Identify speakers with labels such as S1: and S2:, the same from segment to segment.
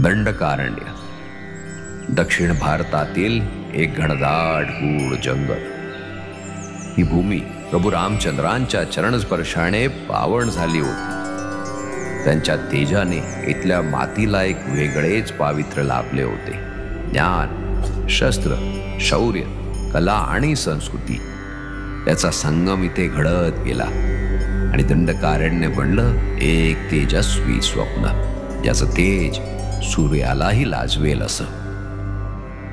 S1: दंडकारण्य दक्षिण भारतातील एक घनदाट गूढ जंगल. ही भूमी प्रभू रामचंद्रांच्या चरणस्पर्शाने पावन झाली होती. त्यांच्या तेजाने इथल्या मातीला एक वेगळेच पावित्र्य लाभले होते. ज्ञान, शस्त्र, शौर्य, कला आणि संस्कृती याचा संगम इथे घडत गेला आणि दंडकारण्य बनलं एक तेजस्वी स्वप्न, याचं तेज सूर्यालाही लाजवेल असं.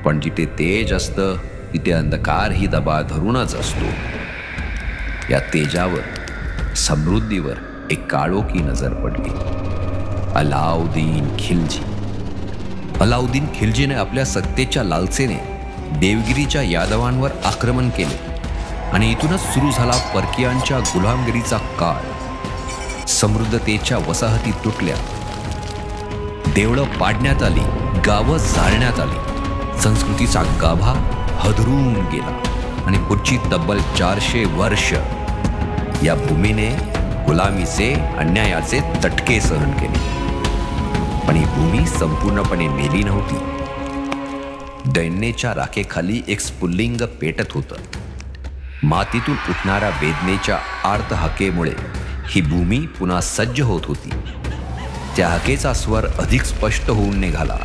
S1: पण जिथे तेज असतं तिथे अंधकारही दबा धरूनच असतो. या तेजावर, समृद्धीवर एक काळोखी नजर पडली. अलाउद्दीन खिलजी. अलाउद्दीन खिलजीने आपल्या सत्तेच्या लालसेने देवगिरीच्या यादवांवर आक्रमण केले आणि इथूनच सुरू झाला परकीयांच्या गुलामगिरीचा काळ. समृद्धतेच्या वसाहती तुटल्या, देवळं पाडण्यात आली, गावं जाळण्यात आली, संस्कृतीचा गाभा हदरून गेला आणि पुढची तब्बल 400 वर्ष या भूमीने गुलामीचे, अन्यायाचे तटके सहन केले. पण ही भूमी संपूर्णपणे मेली नव्हती. दैन्याच्या राखेखाली एक स्फुल्लिंग पेटत होतं. मातीतून उठणाऱ्या वेदनेच्या आर्त हाकेमुळे ही भूमी पुन्हा सज्ज होत होती. त्या हाकेचा स्वर अधिक स्पष्ट होऊन निघाला.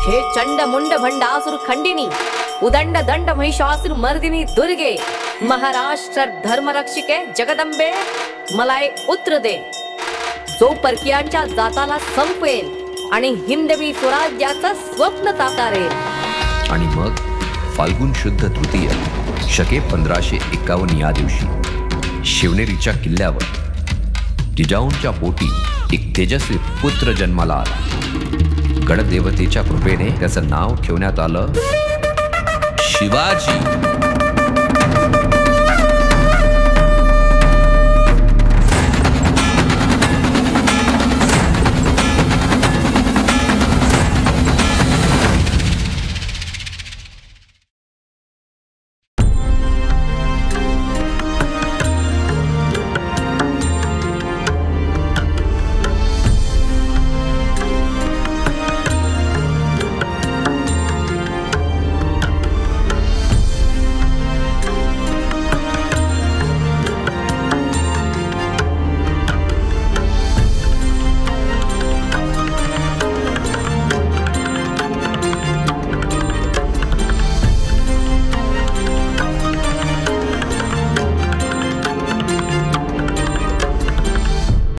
S2: हे चंड मुंड भंडासुर खंडिनी, उदंड दंड महिषासुर मर्दिनी दुर्गे, महाराष्ट्र धर्मरक्षिके जगदंबे, मला एक उत्तर दे जो परकीयांच्या जाताला संपवेल आणि हिंदवी स्वराज्याचं स्वप्न साकारेल.
S1: आणि मग फाल्गुन शुद्ध तृतीय शके 1551 या दिवशी शिवनेरीच्या किल्ल्यावर जिजाऊंच्या पोटी एक तेजस्वी पुत्र जन्माला आला. गणदेवतेच्या कृपेने त्याचं नाव ठेवण्यात आलं शिवाजी.